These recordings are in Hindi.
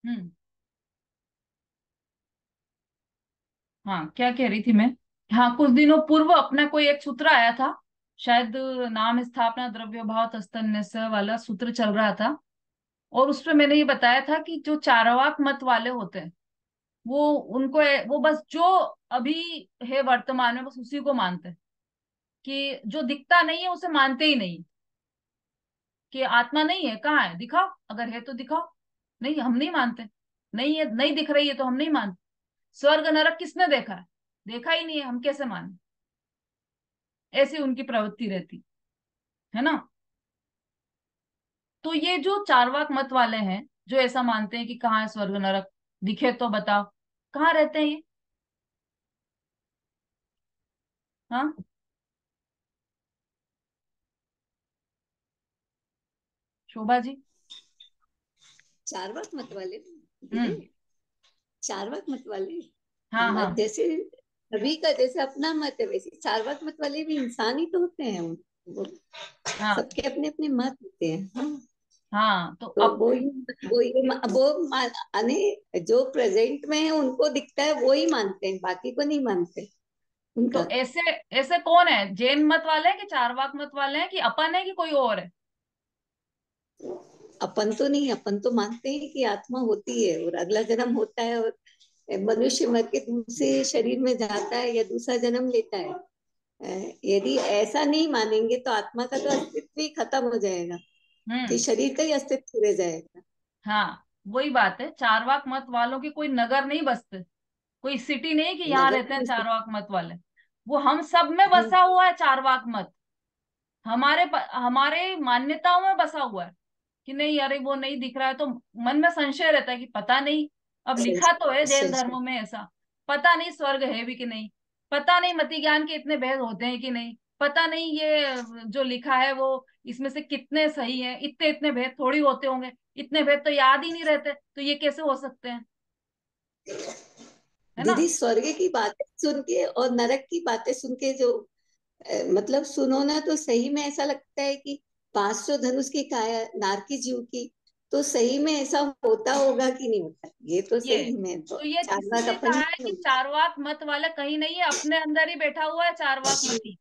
हम्म। हाँ, क्या कह रही थी मैं? हाँ, कुछ दिनों पूर्व अपना कोई एक सूत्र आया था, शायद नाम स्थापना द्रव्य भाव तस्तन्य वाला सूत्र चल रहा था। और उसपे मैंने ये बताया था कि जो चारवाक मत वाले होते हैं, वो उनको वो बस जो अभी है वर्तमान में बस उसी को मानते हैं, कि जो दिखता नहीं है उसे मानते ही नहीं। कि आत्मा नहीं है, कहाँ है, दिखाओ, अगर है तो दिखाओ। नहीं, हम नहीं मानते। नहीं है, नहीं दिख रही है तो हम नहीं मानते। स्वर्ग नरक किसने देखा है? देखा ही नहीं है, हम कैसे माने? ऐसी उनकी प्रवृत्ति रहती है ना। तो ये जो चारवाक मत वाले हैं, जो ऐसा मानते हैं कि कहाँ है स्वर्ग नरक, दिखे तो बताओ, कहाँ रहते हैं ये? हाँ, शोभा जी। चार्वाक मत वाले दीदी, हम्म। चार्वाक मत वाले हाँ मत हाँ जैसे सभी का जैसे अपना मत है, वैसे चार्वाक मत वाले भी इंसान ही तो होते हैं। वो हाँ सबके अपने अपने मत होते हैं। हाँ, हाँ। तो तो अब वो जो प्रेजेंट में है उनको दिखता है वो ही मानते हैं, बाकी को नहीं मानते तो उनका। ऐसे ऐसे कौन है? जैन मत वाले हैं कि चारवाक मत वाले हैं कि अपन है कि कोई और है? अपन तो नहीं, अपन तो मानते हैं कि आत्मा होती है और अगला जन्म होता है, और मनुष्य मर के दूसरे शरीर में जाता है या दूसरा जन्म लेता है। यदि ऐसा नहीं मानेंगे तो आत्मा का तो अस्तित्व ही खत्म हो जाएगा, कि हम्म। शरीर का ही अस्तित्व रह जाएगा। हाँ, वही बात है, चारवाक मत वालों के कोई नगर नहीं बसते, कोई सिटी नहीं कि यहाँ नगर रहते हैं में से- चारवाक मत वाले। वो हम सब में बसा हुआ है चारवाक मत। हमारे मान्यताओं में बसा हुआ है कि नहीं, अरे वो नहीं दिख रहा है तो मन में संशय रहता है कि पता नहीं। अब लिखा तो है जैन संशय। धर्म में ऐसा। पता नहीं स्वर्ग है भी कि नहीं। पता नहीं मति ज्ञान के इतने भेद होते हैं कि नहीं। पता नहीं ये जो लिखा है वो इसमें से कितने सही है, इतने इतने भेद थोड़ी होते होंगे। इतने भेद तो याद ही नहीं रहते, तो ये कैसे हो सकते हैं? है ना। दीदी, स्वर्ग की बातें सुन के और नरक की बातें सुन के जो मतलब सुनो ना, तो सही में ऐसा लगता है कि 500 धनुष की काया नारकी जीव की, तो सही में ऐसा होता होगा कि नहीं होता, ये तो ये सही में तो तो ये चार लाख इसीलिए अपन कहा ही है कि होगा। चारवाक मत वाला कहीं नहीं है, अपने अंदर ही बैठा हुआ है चारवाक मती।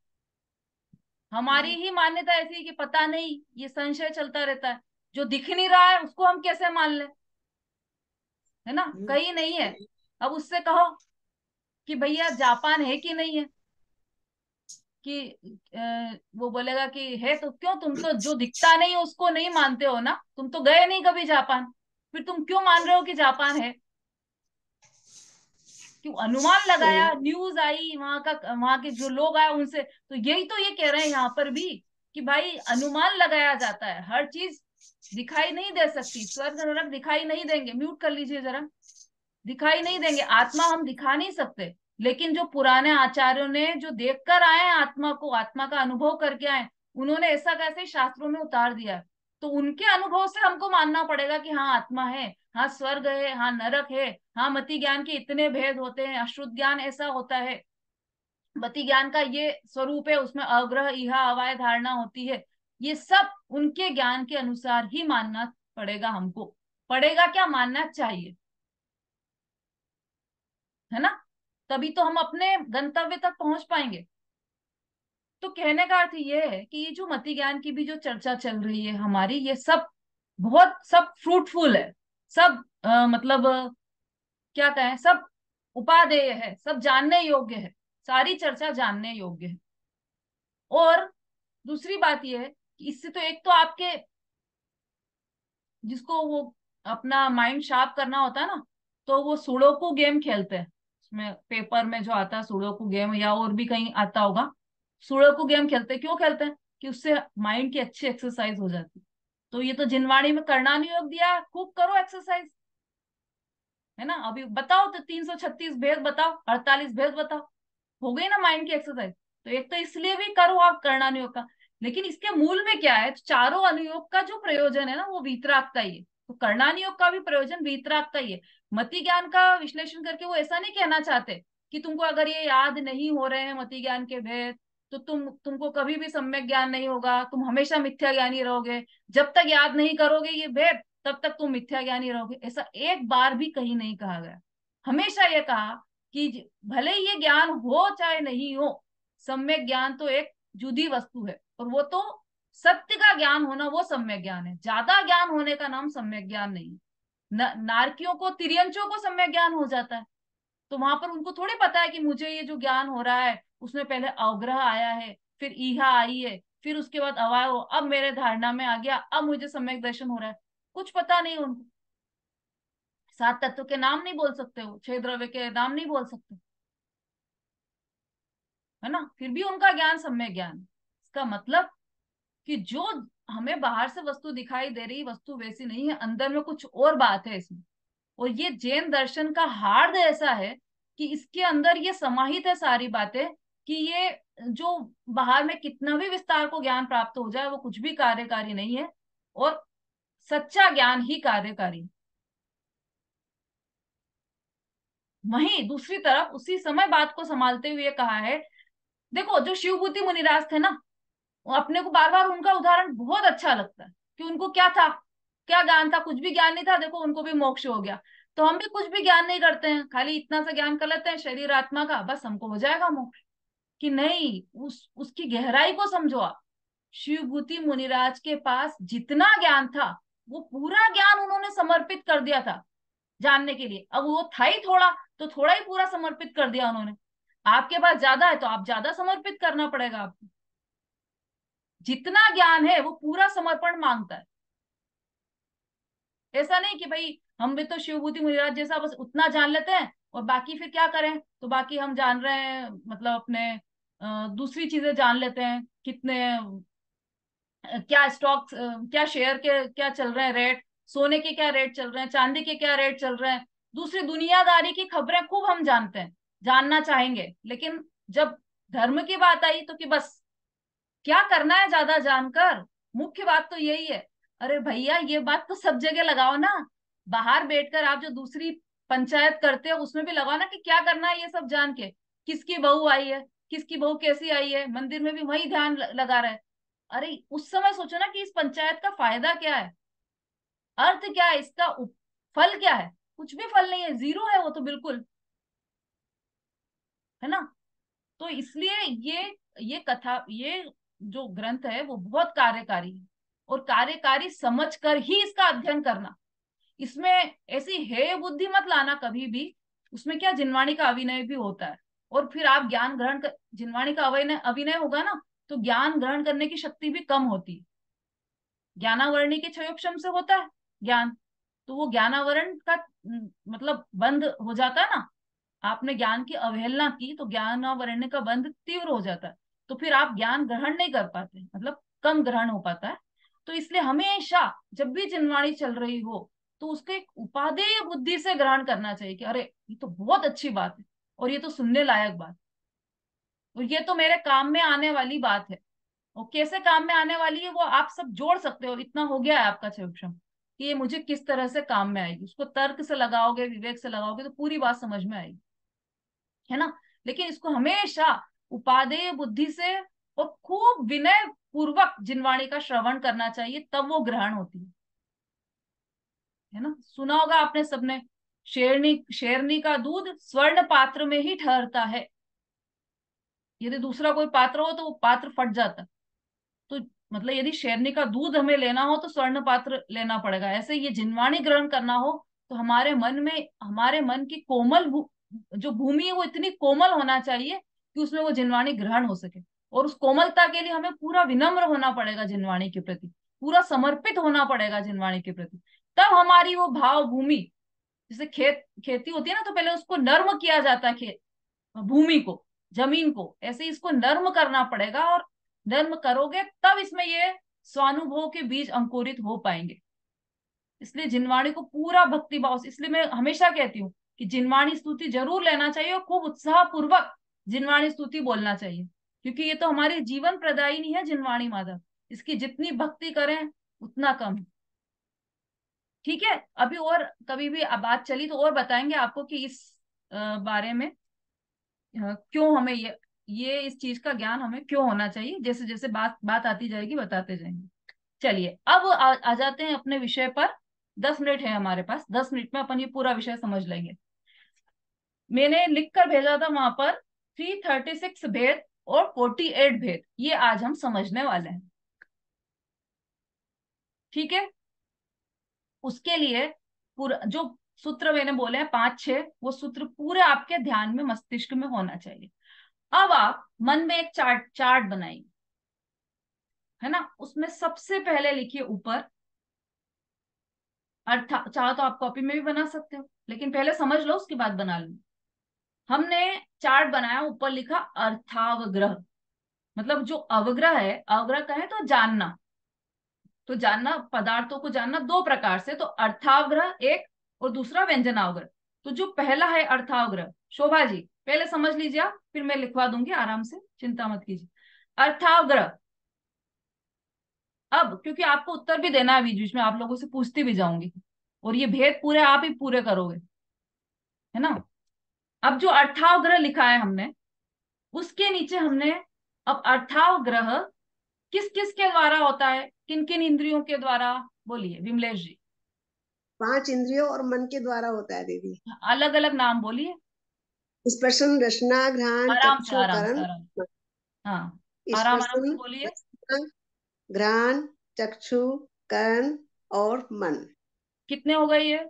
हमारी ही मान्यता ऐसी है कि पता नहीं, ये संशय चलता रहता है। जो दिख नहीं रहा है उसको हम कैसे मान लें? है ना, कहीं नहीं है। अब उससे कहो कि भैया जापान है कि नहीं है, कि वो बोलेगा कि है, तो क्यों तुम तो जो दिखता नहीं उसको नहीं मानते हो ना, तुम तो गए नहीं कभी जापान। फिर तुम क्यों मान रहे हो कि जापान है? क्यों अनुमान लगाया, न्यूज आई वहां का, वहां के जो लोग आए उनसे, तो यही तो ये कह रहे हैं यहाँ पर भी कि भाई अनुमान लगाया जाता है, हर चीज दिखाई नहीं दे सकती। स्वर्ग नरक दिखाई नहीं देंगे, म्यूट कर लीजिए जरा। दिखाई नहीं देंगे, आत्मा हम दिखा नहीं सकते। लेकिन जो पुराने आचार्यों ने जो देखकर आए हैं आत्मा को, आत्मा का अनुभव करके आए, उन्होंने ऐसा कैसे शास्त्रों में उतार दिया है। तो उनके अनुभव से हमको मानना पड़ेगा कि हाँ आत्मा है, हाँ स्वर्ग है, हाँ नरक है, हाँ मति ज्ञान के इतने भेद होते हैं, अशुद्ध ज्ञान ऐसा होता है, मति ज्ञान का ये स्वरूप है, उसमें अग्रह इहा अवाय धारणा होती है। ये सब उनके ज्ञान के अनुसार ही मानना पड़ेगा हमको। पड़ेगा क्या, मानना चाहिए। है ना। तभी तो हम अपने गंतव्य तक पहुंच पाएंगे। तो कहने का अर्थ ये है कि ये जो मति ज्ञान की भी जो चर्चा चल रही है हमारी, ये सब बहुत सब फ्रूटफुल है। सब मतलब क्या कहें, सब उपादेय है, सब जानने योग्य है। सारी चर्चा जानने योग्य है। और दूसरी बात यह है कि इससे तो एक तो आपके, जिसको वो अपना माइंड शार्प करना होता है ना, तो वो सुडोकू गेम खेलते हैं। उसमें पेपर में जो आता है सुडोकू गेम, या और भी कहीं आता होगा। सुडोकू गेम खेलते हैं, क्यों खेलते हैं? कि उससे माइंड की अच्छी एक्सरसाइज हो जाती है। तो ये तो जिनवाणी में करना नहीं योग दिया है, खूब करो एक्सरसाइज। है ना, अभी बताओ तो 336 भेद बताओ, 48 भेद बताओ, हो गई ना माइंड की एक्सरसाइज। तो एक तो इसलिए भी करो आप करणानुयोग का। लेकिन इसके मूल में क्या है, चारों अनुयोग का जो प्रयोजन है ना वो वीतरागता ही है। तो करणानुयोग का भी प्रयोजन वीतरागता ही है। मति ज्ञान का विश्लेषण करके वो ऐसा नहीं कहना चाहते कि तुमको अगर ये याद नहीं हो रहे हैं मति ज्ञान के भेद, तो तुमको कभी भी सम्यक ज्ञान नहीं होगा, तुम हमेशा मिथ्या ज्ञानी रहोगे। जब तक याद नहीं करोगे ये भेद, तब तक तुम मिथ्या ज्ञानी रहोगे, ऐसा एक बार भी कहीं नहीं कहा गया। हमेशा ये कहा कि भले ही ये ज्ञान हो चाहे नहीं हो, सम्यक ज्ञान तो एक जुदी वस्तु है, और वो तो सत्य का ज्ञान होना वो सम्यक ज्ञान है। ज्यादा ज्ञान होने का नाम सम्यक ज्ञान नहीं है। नारकियों को, तिर्यंचों को सम्यक ज्ञान हो जाता है, तो वहां पर उनको थोड़ी पता है कि मुझे ये जो ज्ञान हो रहा है उसमें पहले अवग्रह आया है, फिर ईहा आई है, फिर उसके बाद अवयव, अब मेरे धारणा में आ गया, अब मुझे सम्यक दर्शन हो रहा है। कुछ पता नहीं उनको। सात तत्व के नाम नहीं बोल सकते, वो छह द्रव्य के नाम नहीं बोल सकते, है ना, फिर भी उनका ज्ञान सम्यक ज्ञान है। इसका मतलब कि जो हमें बाहर से वस्तु दिखाई दे रही, वस्तु वैसी नहीं है, अंदर में कुछ और बात है इसमें। और ये जैन दर्शन का हार्द ऐसा है कि इसके अंदर ये समाहित है सारी बातें, कि ये जो बाहर में कितना भी विस्तार को ज्ञान प्राप्त हो जाए, वो कुछ भी कार्यकारी नहीं है, और सच्चा ज्ञान ही कार्यकारी है। वहीं दूसरी तरफ उसी समय बात को संभालते हुए कहा है, देखो जो शिवभूति मुनिराज थे ना, वो अपने को बार बार उनका उदाहरण बहुत अच्छा लगता है कि उनको क्या था, क्या ज्ञान था, कुछ भी ज्ञान नहीं था, देखो उनको भी मोक्ष हो गया। तो हम भी कुछ भी ज्ञान नहीं करते हैं, खाली इतना सा ज्ञान कर लेते हैं शरीर आत्मा का, बस हमको हो जाएगा मोक्ष। कि नहीं, उसकी गहराई को समझो आप। शिवभूति मुनिराज के पास जितना ज्ञान था, वो पूरा ज्ञान उन्होंने समर्पित कर दिया था जानने के लिए। अब वो था ही थोड़ा, तो थोड़ा ही पूरा समर्पित कर दिया उन्होंने। आपके पास ज्यादा है तो आप ज्यादा समर्पित करना पड़ेगा आपको। जितना ज्ञान है वो पूरा समर्पण मांगता है। ऐसा नहीं कि भाई हम भी तो शिवभूति मुनिराज जैसा बस उतना जान लेते हैं और बाकी फिर क्या करें, तो बाकी हम जान रहे हैं, मतलब अपने दूसरी चीजें जान लेते हैं, कितने क्या स्टॉक्स, क्या शेयर के क्या चल रहे हैं रेट, सोने के क्या रेट चल रहे हैं, चांदी के क्या रेट चल रहे हैं, दूसरी दुनियादारी की खबरें खूब हम जानते हैं, जानना चाहेंगे। लेकिन जब धर्म की बात आई तो कि बस क्या करना है ज्यादा जानकर, मुख्य बात तो यही है। अरे भैया ये बात तो सब जगह लगाओ ना, बाहर बैठकर आप जो दूसरी पंचायत करते हो उसमें भी लगाओ ना, कि क्या करना है ये सब जान के, किसकी बहू आई है, किसकी बहू कैसी आई है, मंदिर में भी वही ध्यान लगा रहे हैं। अरे उस समय सोचो ना कि इस पंचायत का फायदा क्या है, अर्थ क्या है इसका, फल क्या है, कुछ भी फल नहीं है, जीरो है वो तो बिल्कुल, है ना। तो इसलिए ये कथा, ये जो ग्रंथ है वो बहुत कार्यकारी है, और कार्यकारी समझ कर ही इसका अध्ययन करना। इसमें ऐसी है बुद्धि मत लाना कभी भी। उसमें क्या, जिनवाणी का अभिनय भी होता है, और फिर आप ज्ञान ग्रहण कर, जिनवाणी का अभिनय अभिनय होगा ना, तो ज्ञान ग्रहण करने की शक्ति भी कम होती है। ज्ञानावरणी के क्षयोक्षम से होता है ज्ञान, तो वो ज्ञानावरण का मतलब बंद हो जाता है ना। आपने ज्ञान की अवहेलना की तो ज्ञानावरण का बंध तीव्र हो जाता है, तो फिर आप ज्ञान ग्रहण नहीं कर पाते, मतलब कम ग्रहण हो पाता है। तो इसलिए हमेशा जब भी जिनवाणी चल रही हो, तो उसको एक उपादेय बुद्धि से ग्रहण करना चाहिए कि अरे ये तो बहुत अच्छी बात है, और ये तो सुनने लायक बात, और ये तो मेरे काम में आने वाली बात है। और कैसे काम में आने वाली है वो आप सब जोड़ सकते हो, इतना हो गया है आपका क्षम कि ये मुझे किस तरह से काम में आएगी, उसको तर्क से लगाओगे, विवेक से लगाओगे, तो पूरी बात समझ में आएगी, है ना। लेकिन इसको हमेशा उपादेय बुद्धि से और खूब विनय पूर्वक जिनवाणी का श्रवण करना चाहिए, तब वो ग्रहण होती है ना। सुना होगा आपने सबने, शेरनी शेरनी का दूध स्वर्ण पात्र में ही ठहरता है, यदि दूसरा कोई पात्र हो तो वो पात्र फट जाता है। तो मतलब यदि शेरनी का दूध हमें लेना हो तो स्वर्ण पात्र लेना पड़ेगा। ऐसे ये जिनवाणी ग्रहण करना हो तो हमारे मन में, हमारे मन की कोमल जो भूमि है वो इतनी कोमल होना चाहिए कि उसमें वो जिनवाणी ग्रहण हो सके। और उस कोमलता के लिए हमें पूरा विनम्र होना पड़ेगा जिनवाणी के प्रति, पूरा समर्पित होना पड़ेगा जिनवाणी के प्रति। तब हमारी वो भाव भूमि, जैसे खेती होती है ना, तो पहले उसको नर्म किया जाता है, खेत भूमि को, जमीन को, ऐसे ही इसको नर्म करना पड़ेगा। और नर्म करोगे तब इसमें ये स्वानुभव के बीज अंकुरित हो पाएंगे। इसलिए जिनवाणी को पूरा भक्ति भाव से, इसलिए मैं हमेशा कहती हूँ कि जिनवाणी स्तुति जरूर लेना चाहिए, और खूब उत्साह पूर्वक जिनवाणी स्तुति बोलना चाहिए, क्योंकि ये तो हमारी जीवन प्रदायिनी है जिनवाणी माधव। इसकी जितनी भक्ति करें उतना कम है। ठीक है, अभी और कभी भी बात चली तो और बताएंगे आपको कि इस बारे में क्यों हमें ये इस चीज का ज्ञान हमें क्यों होना चाहिए, जैसे जैसे बात बात आती जाएगी बताते जाएंगे। चलिए अब आ जाते हैं अपने विषय पर। 10 मिनट है हमारे पास, 10 मिनट में अपन ये पूरा विषय समझ लेंगे। मैंने लिख कर भेजा था वहां पर 336 भेद और 48 भेद, ये आज हम समझने वाले हैं। ठीक है, उसके लिए पूरा जो सूत्र मैंने बोले हैं 5-6, वो सूत्र पूरे आपके ध्यान में, मस्तिष्क में होना चाहिए। अब आप मन में एक चार्ट चार्ट बनाइए, है ना। उसमें सबसे पहले लिखिए ऊपर अर्थात, चाहो तो आप कॉपी में भी बना सकते हो, लेकिन पहले समझ लो उसके बाद बना लो। हमने चार्ट बनाया, ऊपर लिखा अर्थावग्रह, मतलब जो अवग्रह है, अवग्रह कहें तो जानना, तो जानना, पदार्थों को जानना दो प्रकार से, तो अर्थावग्रह एक और दूसरा व्यंजनावग्रह। तो जो पहला है अर्थावग्रह, शोभा जी पहले समझ लीजिए आप, फिर मैं लिखवा दूंगी आराम से, चिंता मत कीजिए। अर्थावग्रह, अब क्योंकि आपको उत्तर भी देना है, बीच बीच में आप लोगों से पूछती भी जाऊंगी, और ये भेद पूरे आप ही पूरे करोगे, है ना। अब जो अर्थावग्रह लिखा है हमने, उसके नीचे हमने, अब अर्थावग्रह किस किस के द्वारा होता है, किन किन इंद्रियों के द्वारा, बोलिए विमलेश जी। 5 इंद्रियों और मन के द्वारा होता है दीदी। अलग अलग नाम बोलिए, स्पर्शन, रसना, घ्राण, आराम से चक्षु, आराम से करण। आराम से। हाँ, आराम आराम स्पर्शन, से बोलिए। रसना, घ्राण, चक्षु, करण और मन। कितने हो गए ये?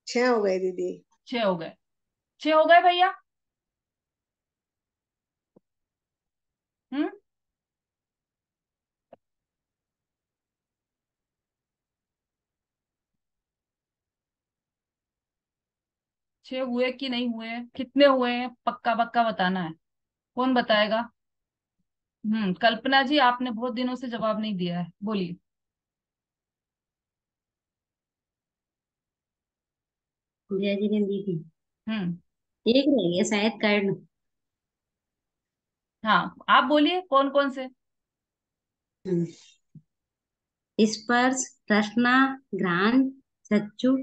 6 हो गए दीदी। 6 हो गए, 6 हो गए भैया। हम्म, 6 हुए कि नहीं हुए, कितने हुए हैं पक्का पक्का बताना है। कौन बताएगा? कल्पना जी, आपने बहुत दिनों से जवाब नहीं दिया है, बोलिए। जय जगन दीदी। हम्म। एक रह गया शायद, कर्ण। हाँ, आप बोलिए कौन कौन से। हम्म, स्पर्श, रसना, घ्राण, चक्षु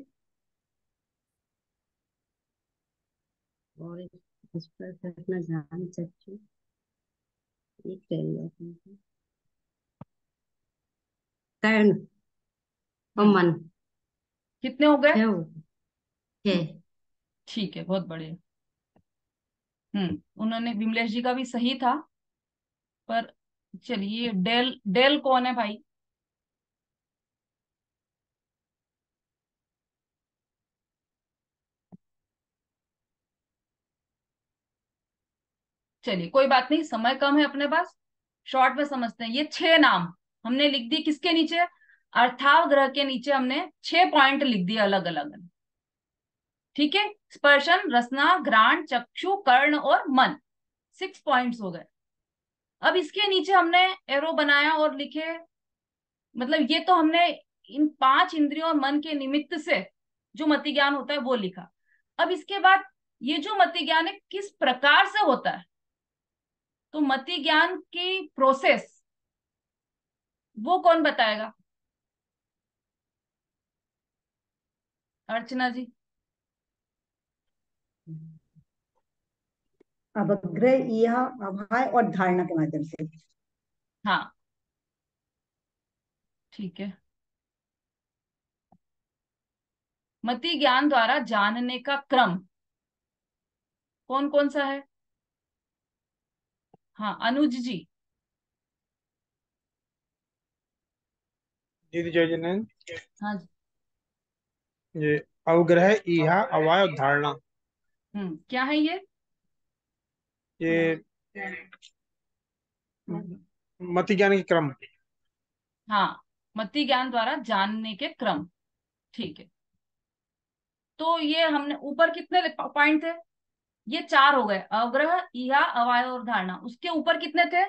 और स्पर्श, रसना, घ्राण, चक्षु। एक रह गया, कर्ण और हम्म, मन। कितने हो गए? 6 हो गए। हम्म, 6। ठीक है, बहुत बढ़िया। उन्होंने, विमलेश जी का भी सही था, पर चलिए, डेल डेल कौन है भाई? चलिए कोई बात नहीं, समय कम है अपने पास, शॉर्ट में समझते हैं। ये 6 नाम हमने लिख दी किसके नीचे? अर्थावग्रह के नीचे हमने 6 पॉइंट लिख दिए अलग अलग। ठीक है, स्पर्शन, रसना, घ्राण, चक्षु, कर्ण और मन, 6 पॉइंट्स हो गए। अब इसके नीचे हमने एरो बनाया और लिखे, मतलब ये तो हमने इन 5 इंद्रियों और मन के निमित्त से जो मति ज्ञान होता है वो लिखा। अब इसके बाद ये जो मति ज्ञान है किस प्रकार से होता है, तो मति ज्ञान की प्रोसेस वो कौन बताएगा? अर्चना जी। अवग्रह यह अभाय और धारणा के माध्यम से। हाँ, ठीक है। मति ज्ञान द्वारा जानने का क्रम कौन कौन सा है? हाँ, अनुज जी। दीदी जय जैन। हाँ जी। ये अवग्रह, ईहा, अवाय और धारणा, क्या है ये? ये मति ज्ञान के क्रम। हाँ, मति ज्ञान द्वारा जानने के क्रम, ठीक है। तो ये हमने ऊपर कितने पॉइंट थे? ये 4 हो गए, अवग्रह, इहा, अवाय और धारणा। उसके ऊपर कितने थे?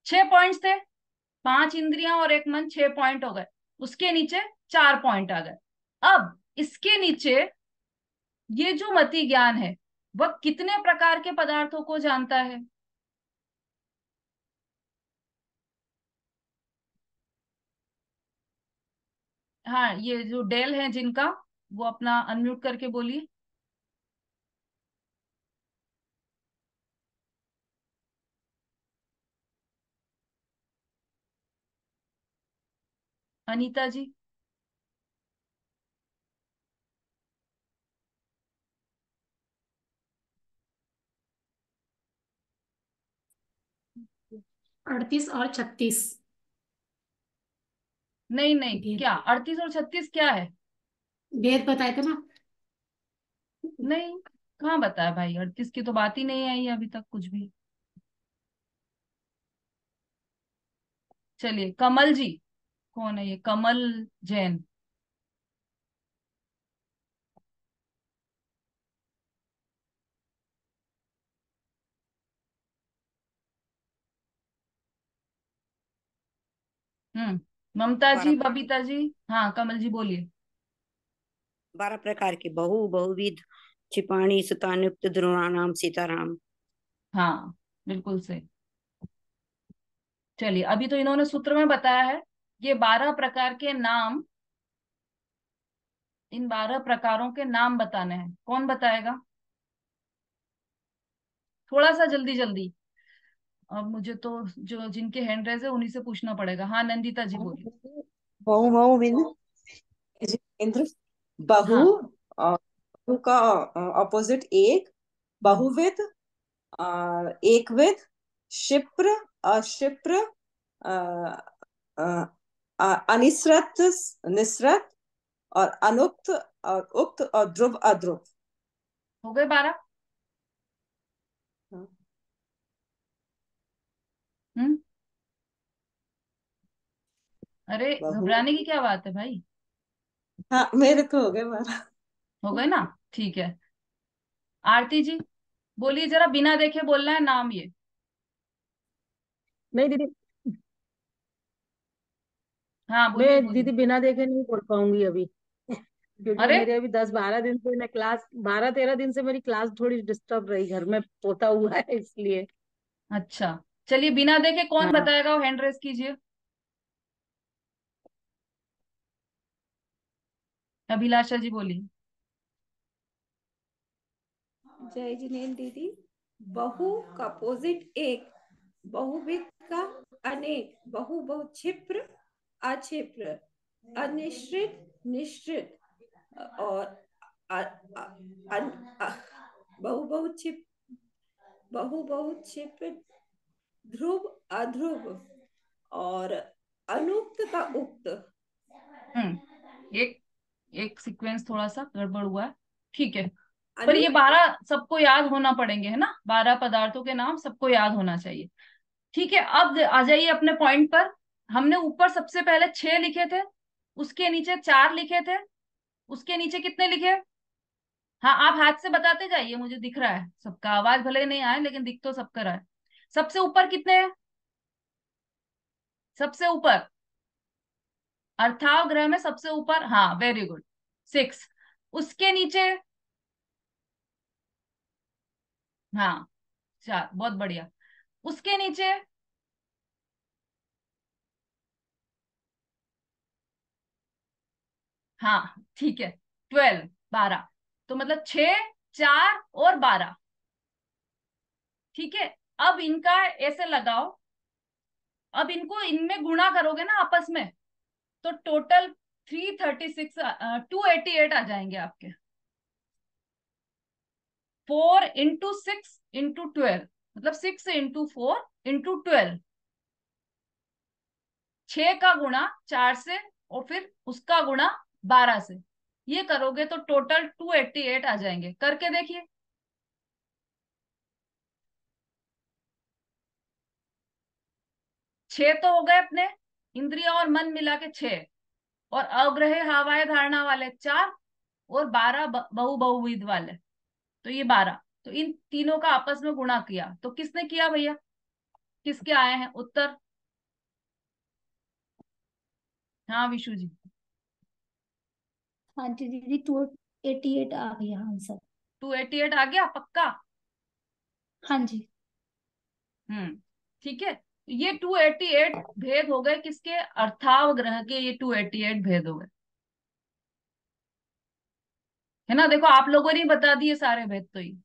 6 पॉइंट्स थे, 5 इंद्रियां और एक मन, 6 पॉइंट हो गए। उसके नीचे 4 पॉइंट आ गए। अब इसके नीचे ये जो मति ज्ञान है वह कितने प्रकार के पदार्थों को जानता है? हाँ, ये जो डेल है जिनका, वो अपना अनम्यूट करके बोलिए। अनीता जी। 38 और 36। नहीं नहीं, भेद क्या 38 और 36 क्या है? भेद बताए थे ना। नहीं, कहाँ बताया भाई, 38 की तो बात ही नहीं आई अभी तक कुछ भी। चलिए, कमल जी, कौन है ये कमल जैन? ममता बारह जी, बबीता जी, हाँ कमल जी बोलिए। 12 प्रकार के बहुविध क्षिपाणी सुतानुक्त ध्रुवाणाम सीताराम। हाँ, बिल्कुल सही। चलिए, अभी तो इन्होंने सूत्र में बताया है। ये 12 प्रकार के नाम, इन 12 प्रकारों के नाम बताने हैं। कौन बताएगा? थोड़ा सा जल्दी जल्दी। अब मुझे तो जो जिनके हैंड रेज है उन्हीं से पूछना पड़ेगा। हाँ, नंदिता जी बोलिए। बहु बहुविध इंद्र। बहु हाँ। बहु का ऑपोजिट एक। हम्म बहुविध, एकविध, क्षिप्र, अक्षिप्र, अ, अ, अनिश्रत, निश्रत, और अनुक्त और उक्त और ध्रुव अध्रुव। हो गए 12। हाँ। हम्म अरे, बहु, घबराने की क्या बात है भाई? हाँ मेरे तो हो गए 12। हो गए ना, ठीक है। आरती जी बोलिए, जरा बिना देखे बोलना है नाम ये। नहीं दीदी, हाँ बोलिए मैं बोलिए। दीदी बिना देखे नहीं पढ़ पाऊंगी अभी। क्योंकि अरे, मेरे अभी 10-12 दिन से मैं क्लास, 12-13 दिन से मेरी क्लास थोड़ी डिस्टर्ब रही, घर में पोता हुआ है इसलिए। अच्छा, चलिए बिना देखे कौन हाँ, बताएगा वो हैंड रेस कीजिए। अभिलाषा जी बोलिए। जय जिनेन्द्र दीदी। बहु का अपोजिट एक, बहुविध का अनेक, बहु बहुक्षिप्र, अक्षिप्र, अनिश्चित, निश्चित, और अ, अ, अन, अ, बहु बहुक्षिप बहु बहुक्षिप्र, ध्रुव अध्रुव, और अनुक्त का उक्त। एक एक सीक्वेंस थोड़ा सा गड़बड़ हुआ है, ठीक है। पर ये अनुक्त 12 सबको याद होना पड़ेंगे, है ना? 12 पदार्थों के नाम सबको याद होना चाहिए। ठीक है, अब आ जाइए अपने पॉइंट पर। हमने ऊपर सबसे पहले 6 लिखे थे, उसके नीचे 4 लिखे थे, उसके नीचे कितने लिखे? हाँ, आप हाथ से बताते जाइए, मुझे दिख रहा है सबका। आवाज भले ही नहीं आए लेकिन दिख तो सबका रहा है। सबसे ऊपर कितने हैं? सबसे ऊपर अर्थाव ग्रह में सबसे ऊपर, हाँ वेरी गुड, 6। उसके नीचे, हाँ 4, बहुत बढ़िया। उसके नीचे, हाँ ठीक है, 12, 12। तो मतलब 6, 4 और 12। ठीक है, अब इनका ऐसे लगाओ। अब इनको इनमें गुणा करोगे ना आपस में, तो टोटल 336, 288 आ जाएंगे आपके। 4 × 6 × 12, मतलब 6 × 4 × 12। 6 का गुणा 4 से, और फिर उसका गुणा 12 से। ये करोगे तो टोटल 288 आ जाएंगे। करके देखिए। 6 तो हो गए अपने, इंद्रिया और मन मिला के 6, और अग्रह हवाए धारणा वाले 4, और 12 बहु बहुविध वाले, तो ये 12। तो इन तीनों का आपस में गुणा किया तो किसने किया भैया? किसके आए हैं उत्तर? हाँ विशु जी। हाँ जी दीदी, 288 आ गया आंसर। 288 आ गया पक्का? हाँ जी। ठीक है, तो ये 288 भेद हो गए किसके? अर्थाव ग्रह के। ये 288 भेद हो गए, है ना? देखो, आप लोगों ने ही बता दिए सारे भेद तो ही।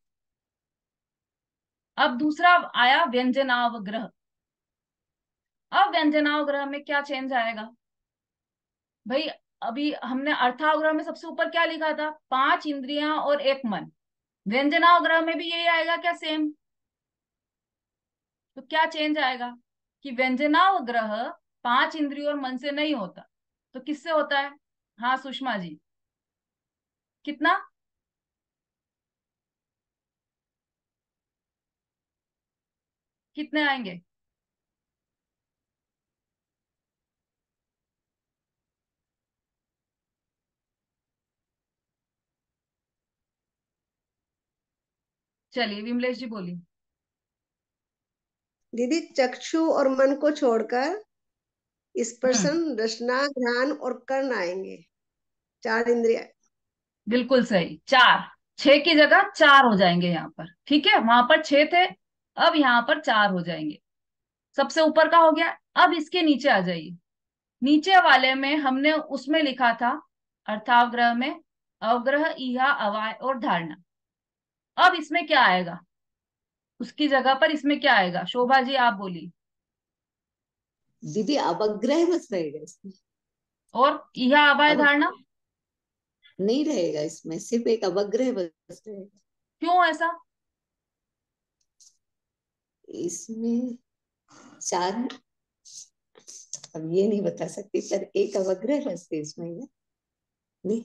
अब दूसरा आया व्यंजनावग्रह। अब व्यंजनावग्रह में क्या चेंज आएगा भाई? अभी हमने अर्थावग्रह में सबसे ऊपर क्या लिखा था? 5 इंद्रियां और 1 मन। व्यंजनावग्रह में भी यही आएगा क्या सेम? तो क्या चेंज आएगा? कि व्यंजनावग्रह 5 इंद्रियों और मन से नहीं होता, तो किससे होता है? हाँ सुषमा जी, कितना? कितने आएंगे? चलिए विमलेश जी बोलिए। दीदी चक्षु और मन को छोड़कर हम्म, स्पर्शन, रसना, घ्राण और कर्ण आएंगे, 4 इंद्रिय। बिल्कुल सही। 4, 6 की जगह 4 हो जाएंगे यहाँ पर, ठीक है? वहां पर 6 थे, अब यहाँ पर 4 हो जाएंगे। सबसे ऊपर का हो गया। अब इसके नीचे आ जाइए। नीचे वाले में हमने उसमें लिखा था, अर्थावग्रह में, अवग्रह, इहा, अवाय और धारणा। अब इसमें क्या आएगा? उसकी जगह पर इसमें क्या आएगा? शोभा जी आप बोलिए। दीदी अवग्रह बस रहेगा इसमें, और इहा, अवाय, धारणा? अवग्रह नहीं रहेगा इसमें, सिर्फ एक अवग्रह बस रहेगा क्यों ऐसा? इसमें। 4, अब ये नहीं बता सकती, पर एक अवग्रह बस है इसमें ना। नहीं,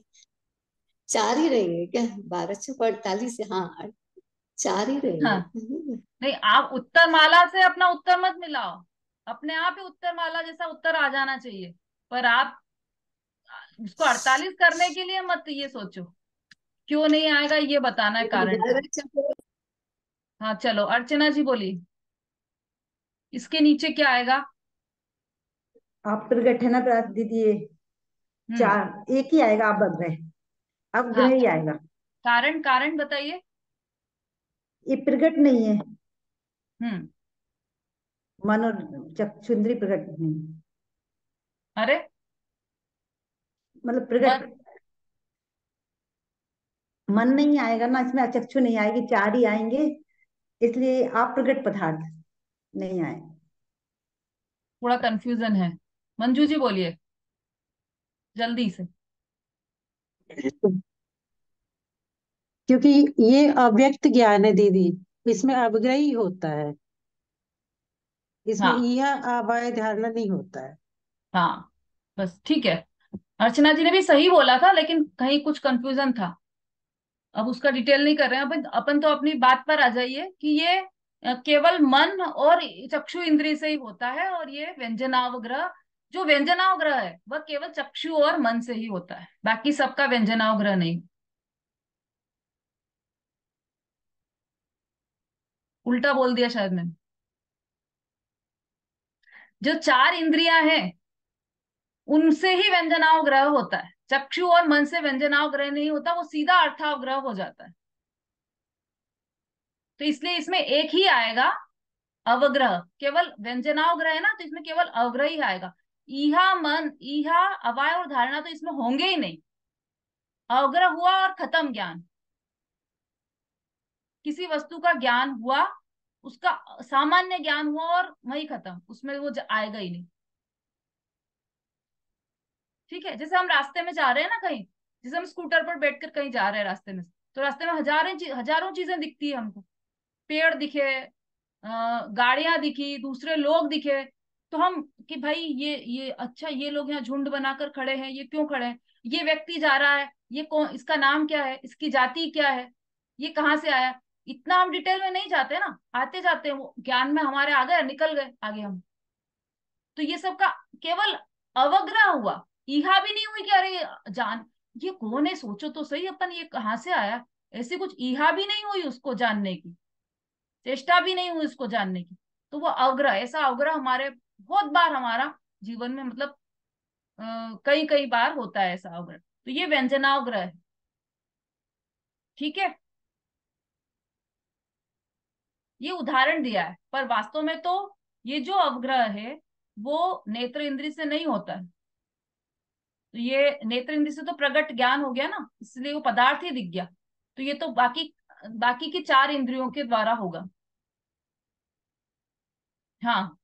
4 ही रहेंगे क्या? 12 से 48, हाँ 4 ही हाँ, रहेंगे। नहीं आप उत्तर माला से अपना उत्तर मत मिलाओ। अपने आप ही उत्तर माला जैसा उत्तर आ जाना चाहिए, पर आप उसको 48 करने के लिए मत ये सोचो। क्यों नहीं आएगा ये बताना है कारण क्या। 11 हाँ चलो अर्चना जी बोलिए, इसके नीचे क्या आएगा? आप प्रगट है ना दीदी, ये हम्म। 4 एक ही आएगा, अब ग्रह, अब हाँ, ग्रह ही आएगा। कारण कारण बताइए। ये प्रगट नहीं है, हम्म। मन और चक्षुंद्री प्रगट नहीं, अरे, मतलब प्रगट मन, मन नहीं आएगा ना इसमें, चक्षु नहीं आएगी, 4 ही आएंगे, इसलिए आप प्रगट पदार्थ नहीं आए। थोड़ा कंफ्यूजन है। मंजू जी बोलिए जल्दी से। क्योंकि ये अव्यक्त ज्ञान है दीदी, इसमें अवग्रही होता है, इसमें हाँ यह अभय धारणा नहीं होता है। हाँ, बस ठीक है। अर्चना जी ने भी सही बोला था, लेकिन कहीं कुछ कंफ्यूजन था। अब उसका डिटेल नहीं कर रहे हैं। अपन तो अपनी बात पर आ जाइए कि ये केवल मन और चक्षु इंद्रिय से ही होता है, और ये व्यंजनावग्रह, जो व्यंजनावग्रह है वह केवल चक्षु और मन से ही होता है, बाकी सबका व्यंजनावग्रह नहीं। उल्टा बोल दिया शायद मैंने। जो 4 इंद्रियां हैं उनसे ही व्यंजनावग्रह होता है, चक्षु और मन से व्यंजनावग्रह नहीं होता, वो सीधा अर्थावग्रह हो जाता है। तो इसलिए इसमें एक ही आएगा, अवग्रह। केवल व्यंजनावग्रह है ना, तो इसमें केवल अवग्रह ही आएगा। ईहा, मन, ईहा, अवाय और धारणा तो इसमें होंगे ही नहीं। अवग्रह हुआ और खत्म ज्ञान। किसी वस्तु का ज्ञान हुआ, उसका सामान्य ज्ञान हुआ और वही खत्म, उसमें वो आएगा ही नहीं। ठीक है? जैसे हम रास्ते में जा रहे हैं ना कहीं, जैसे हम स्कूटर पर बैठकर कहीं जा रहे हैं रास्ते में, तो रास्ते में हजारों चीजें दिखती है हमको। पेड़ दिखे, गाड़ियां दिखी, दूसरे लोग दिखे, तो हम कि भाई ये अच्छा, ये लोग यहाँ झुंड बनाकर खड़े हैं, ये क्यों खड़े हैं? ये व्यक्ति जा रहा है, ये कौन, इसका नाम क्या है, इसकी जाति क्या है, ये कहाँ से आया? इतना हम डिटेल में नहीं जाते ना, आते जाते हैं वो ज्ञान में हमारे आ गए, निकल गए आगे हम। तो ये सब का केवल अवग्रह हुआ। ईहा भी नहीं हुई कि अरे जान, ये कौन है, सोचो तो सही, अपन ये कहाँ से आया, ऐसी कुछ ईहा भी नहीं हुई उसको जानने की, चेष्टा भी नहीं हुई उसको जानने की। तो वो अवग्रह, ऐसा अवग्रह हमारे बहुत बार हमारा जीवन में, मतलब कई कई बार होता है ऐसा अवग्रह, तो ये व्यंजनावग्रह है। ठीक है? ये उदाहरण दिया है, पर वास्तव में तो ये जो अवग्रह है वो नेत्र इंद्रिय से नहीं होता है। तो ये नेत्र इंद्रिय से तो प्रगट ज्ञान हो गया ना, इसलिए वो पदार्थ ही दिख गया। तो ये तो बाकी बाकी की 4 इंद्रियों के द्वारा होगा। हाँ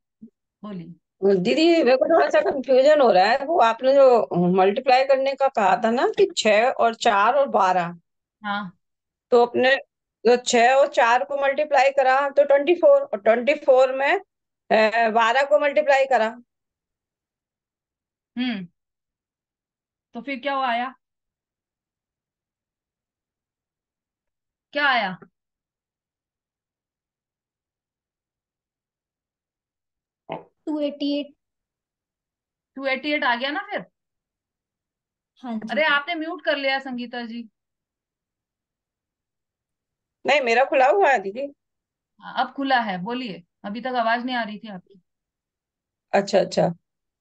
बोलिए। दीदी मेरे को थोड़ा सा कंफ्यूजन हो रहा है, वो आपने जो मल्टीप्लाई करने का कहा था ना कि 6 और 4 और 12, हाँ तो अपने जो 6 और 4 को मल्टीप्लाई करा तो 24, और 24 में 12 को मल्टीप्लाई करा। हम्म। तो फिर क्या आया? क्या आया? 288। 288 आ गया ना फिर? हाँ अरे जी। आपने म्यूट कर लिया संगीता जी। नहीं, मेरा खुला हुआ है दीदी। अब खुला है, बोलिए। अभी तक आवाज नहीं आ रही थी आपकी। अच्छा अच्छा।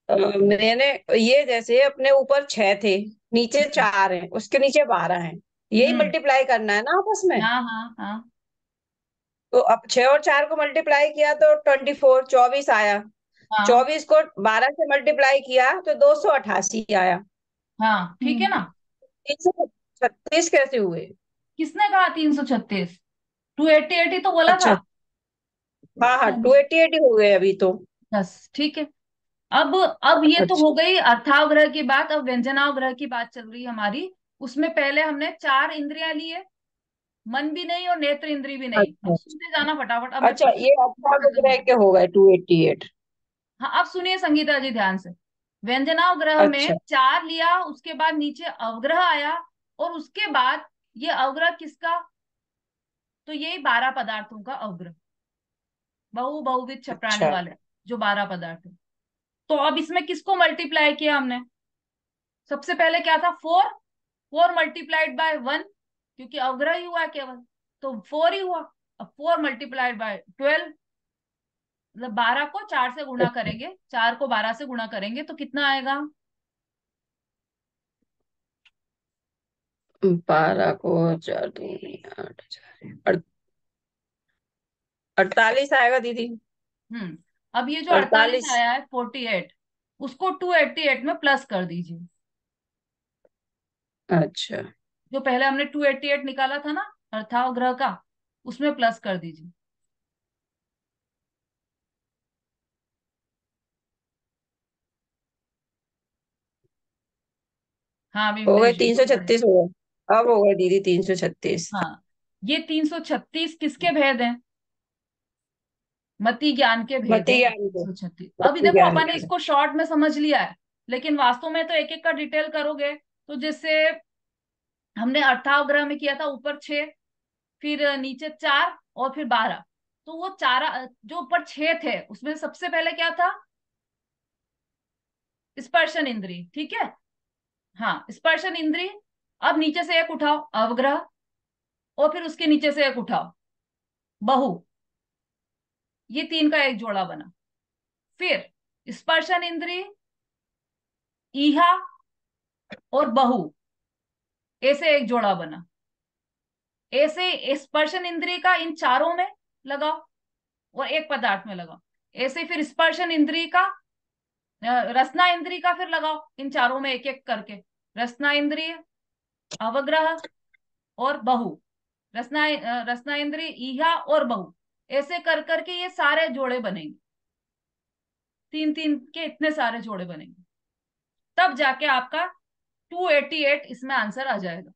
मैंने ये जैसे अपने ऊपर 6 थे, नीचे हम्म। 4 हैं, उसके नीचे 12 हैं, यही हम्म। मल्टीप्लाई करना है ना आपस में। हाँ हाँ हाँ तो अब 6 और 4 को मल्टीप्लाई किया तो 24, 24 आया। हाँ 24 को 12 से मल्टीप्लाई किया तो 288 आया। हाँ, ठीक है ना। 336 कैसे हुए? किसने कहा 336? 288 ही तो बोला था। अच्छा। हाँ हाँ, हाँ टू जी। एटी एटी हो गए अभी तो। बस ठीक है। अब ये तो हो अच्छा गई अर्थावग्रह की बात। अब व्यंजनावग्रह की बात चल रही है हमारी। उसमें पहले हमने 4 इंद्रियां ली है। मन भी नहीं और नेत्र इंद्री भी नहीं। अब अच्छा। सुनते जाना फटाफट, अब मैं अच्छा, ये प्रश्न खत्म अठारह कर। के हो गए 288। हाँ, अब सुनिए संगीता जी ध्यान से। व्यंजनावग्रह में अच्छा 4 लिया, उसके बाद नीचे अवग्रह आया, और उसके बाद ये अवग्रह किसका? तो यही 12 पदार्थों का अवग्रह। बहुविध छपराने अच्छा। वाले जो 12 पदार्थ है। तो अब इसमें किसको मल्टीप्लाई किया हमने? सबसे पहले क्या था? 4। 4 मल्टीप्लाइड बाय 1, क्योंकि अवग्रह ही हुआ केवल, तो 4 ही हुआ। अब 4 मल्टीप्लाइड बाय 12, मतलब 12 को 4 से गुणा करेंगे, 4 को 12 से गुणा करेंगे तो कितना आएगा? 12 को 4 दूनी 8, 48 आएगा दीदी। हम्म। अब ये जो 48 48। आया है 48, उसको 288 में प्लस कर दीजिए। अच्छा। जो पहले हमने 288 निकाला था ना अर्थावग्रह का, उसमें प्लस कर दीजिए। हाँ हो गए विमलेश जी बोल रहे हैं। 336 हो गए, अब हो गए दीदी 336। हाँ, ये 336 किसके भेद हैं? मति ज्ञान के भेद मति है ज्ञान को। 336। अभी मति देखो ज्ञान अपन ने को। इसको शॉर्ट में समझ लिया है, लेकिन वास्तव में तो एक एक का डिटेल करोगे तो जैसे हमने अर्थावग्रह में किया था, ऊपर 6, फिर नीचे 4, और फिर 12। तो वो चार जो ऊपर 6 थे उसमें सबसे पहले क्या था? स्पर्शन इंद्री, ठीक है। हाँ, स्पर्शन इंद्री। अब नीचे से एक उठाओ, अवग्रह, और फिर उसके नीचे से एक उठाओ, बहु। ये 3 का एक जोड़ा बना। फिर स्पर्शन इंद्री, ईहा और बहु, ऐसे एक जोड़ा बना। ऐसे स्पर्शन इंद्री का इन चारों में लगाओ और एक पदार्थ में लगाओ। ऐसे फिर स्पर्शन इंद्री का रसना इंद्री का फिर लगाओ इन चारों में एक एक करके। रसना इंद्रिय, अवग्रह और बहु। रसना इंद्रिय, ईहा और बहु। ऐसे कर करके ये सारे जोड़े बनेंगे। 3 3 के इतने सारे जोड़े बनेंगे। तब जाके आपका 288 इसमें आंसर आ जाएगा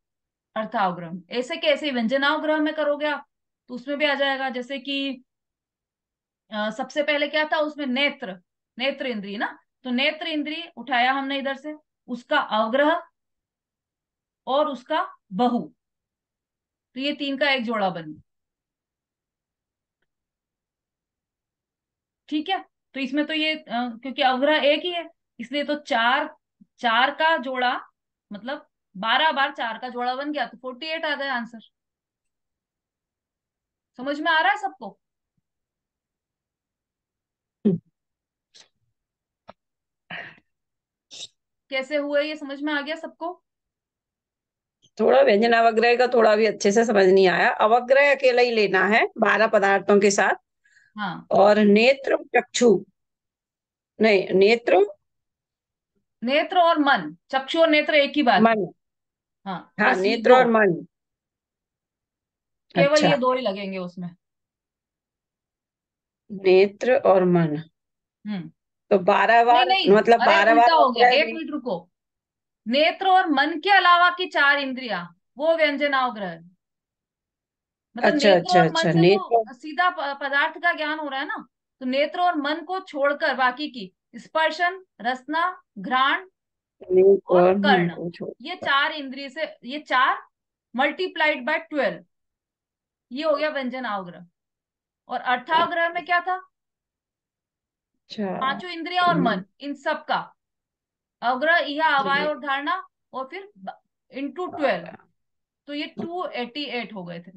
अर्थावग्रह में। ऐसे कैसे व्यंजनावग्रह में करोगे आप तो उसमें भी आ जाएगा। जैसे कि सबसे पहले क्या था उसमें? नेत्र। नेत्र इंद्रिय ना, तो नेत्र इंद्रिय उठाया हमने इधर से, उसका अवग्रह और उसका बहु, तो ये 3 का एक जोड़ा बन गया। ठीक है। तो इसमें तो ये क्योंकि अवग्रह एक ही है, इसलिए तो 4 4 का जोड़ा, मतलब 12 बार 4 का जोड़ा बन गया, तो 48 आ गया आंसर। समझ में आ रहा है सबको? कैसे हुए ये समझ में आ गया सबको? थोड़ा व्यंजन अवग्रह का थोड़ा भी अच्छे से समझ नहीं आया। अवग्रह अकेला ही लेना है 12 पदार्थों के साथ। हाँ, और नेत्र चक्षु, नहीं नेत्र नेत्र और मन, चक्षु और नेत्र एक ही बात है। मन। हाँ, हाँ, बस ये नेत्र दो, और मन। केवल अच्छा, ये दो ही लगेंगे उसमें। नेत्र और मन। हम्म। तो 12 नहीं बार, नहीं, मतलब अरे 12 उल्टा बार हो गया, अवग्रह एक में। मिनट रुको। नेत्र और मन के अलावा की 4 इंद्रियां, वो व्यंजनावग्रह है। मतलब अच्छा नेत्र अच्छा और मन अच्छा, से नेत्र। तो सीधा पदार्थ का ज्ञान हो रहा है ना। तो नेत्र और मन को छोड़कर बाकी की स्पर्शन, रसना, घ्राण नेत्र और और मन कर्ण, को छोड़। ये 4 इंद्रिय से, ये 4 मल्टीप्लाइड बाय 12, ये हो गया व्यंजन अवग्रह। और अर्थावग्रह में क्या था? अच्छा। 5 इंद्रिया और मन, इन सब का अवग्रह, यह अवाय जी। और धारणा, और फिर इंटू 12, तो ये 288 हो गए थे।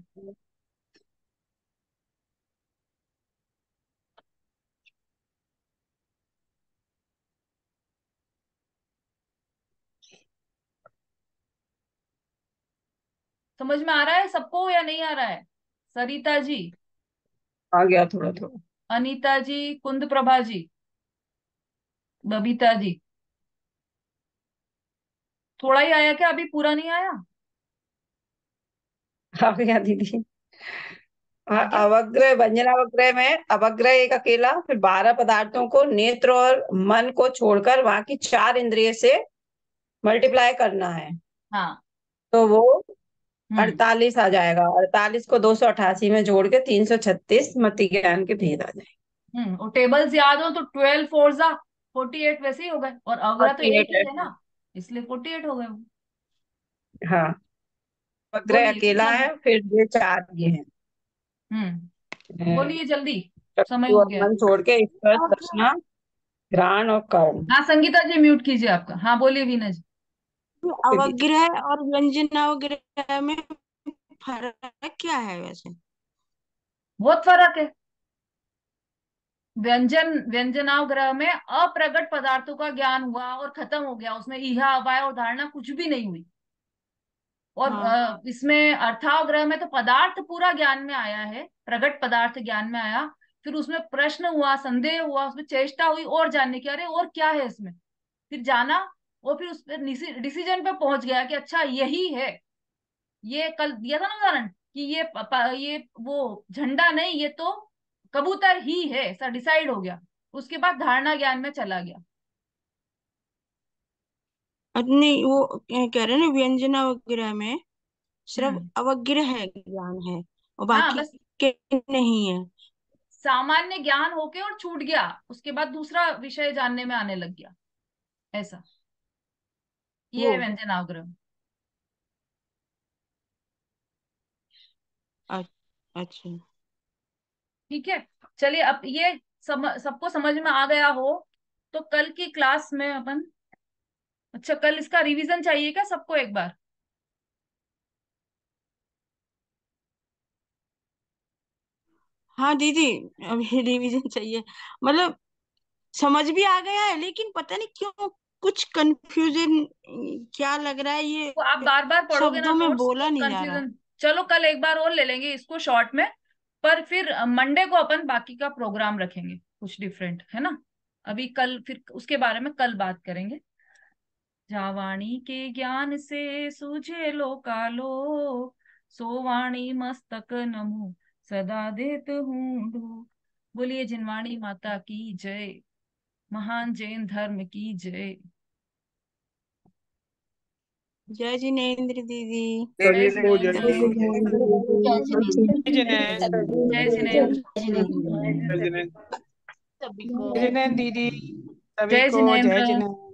समझ में आ रहा है सबको या नहीं आ रहा है? सरिता जी, आ गया थोड़ा थोड़ा। अनीता जी, कुंद प्रभा जी, बबीता जी, थोड़ा ही आया क्या? अभी पूरा नहीं आया? आ गया दीदी। आ गया? अवग्रह, व्यंजनावग्रह में अवग्रह एक अकेला, फिर 12 पदार्थों को नेत्र और मन को छोड़कर वहां की 4 इंद्रिय से मल्टीप्लाई करना है, हाँ। तो वो हम्म 48 आ जाएगा। 48 को 288 में जोड़ के 336 मति ज्ञान के भेद आ जाएंगे। और टेबल्स याद हो तो 12 4 जा 48 वैसे ही हो गए, और अवग्रह तो एक 48 ही है। है ना, इसलिए 48 हो गए वो। हाँ, अवग्रह बोलिए अकेला जल्दी। है, फिर ये 4 ये हैं। बोलिए जल्दी, समय चक्षु हो और गया है। मन छोड़ के स्पर्श, रसना, घ्राण और कर्म। हाँ संगीता जी म्यूट कीजिए आपका। हाँ बोलिए वीना जी। ओके दीदी। अवग्रह और व्यंजनावग्रह में फर्क क्या है वैसे? बहुत फर्क है। व्यंजनावग्रह में अप्रगट पदार्थों का ज्ञान हुआ और खत्म हो गया, उसमें इहा अवाय और धारणा कुछ भी नहीं हुई। और हाँ। इसमें अर्थावग्रह में तो पदार्थ पूरा ज्ञान में आया है, प्रगट पदार्थ ज्ञान में आया, फिर उसमें प्रश्न हुआ, संदेह हुआ, उसमें चेष्टा हुई और जानने की, अरे और क्या है इसमें, फिर जाना, और फिर उस पर डिसीजन पे पहुंच गया कि अच्छा यही है। ये कल दिया था ना उदाहरण कि ये वो झंडा नहीं, ये तो कबूतर ही है, ऐसा डिसाइड हो गया। उसके बाद धारणा ज्ञान में चला गया। नहीं, वो कह रहे हैं ना व्यंजनावग्रह में सिर्फ हम्म अवग्रह है, ज्ञान है, और हाँ बाकी बस के नहीं है। सामान्य ज्ञान होके और छूट गया, उसके बाद दूसरा विषय जानने में आने लग गया, ऐसा। ये वो है व्यंजनावग्रह। अ- अच्छा। ठीक है, चलिए अब ये सबको समझ में आ गया हो तो कल की क्लास में अपन, अच्छा कल इसका रिवीजन चाहिए क्या सबको एक बार? हाँ दीदी, अभी रिवीजन चाहिए। मतलब समझ भी आ गया है, लेकिन पता नहीं क्यों कुछ कंफ्यूजन क्या लग रहा है, तो आप ये बार बार पढ़ोगे ना शब्दों में नोट्स तो बोला नहीं जा रहा। कंफ्यूजन। चलो कल एक बार और ले लेंगे इसको शॉर्ट में, पर फिर मंडे को अपन बाकी का प्रोग्राम रखेंगे कुछ डिफरेंट, है ना? अभी कल फिर उसके बारे में कल बात करेंगे। जावाणी के ज्ञान से सूझे लो कालो, सोवाणी मस्तक नमो सदा देत हूँ ढो। बोलिए जिनवाणी माता की जय, महान जैन धर्म की जय। जय जिनेन्द्र दीदी। जय सभी को जय जिनेन्द्र, जय जय जिनेन्द्र। जिनेन्द्र। जय जिनेन्द्र, जय जिनेन्द्र। जय जिनेन्द्र। सभी को जय जिनेन्द्र दीदी। सभी जय को जय जिनेन्द्र। जिनेन्द्र।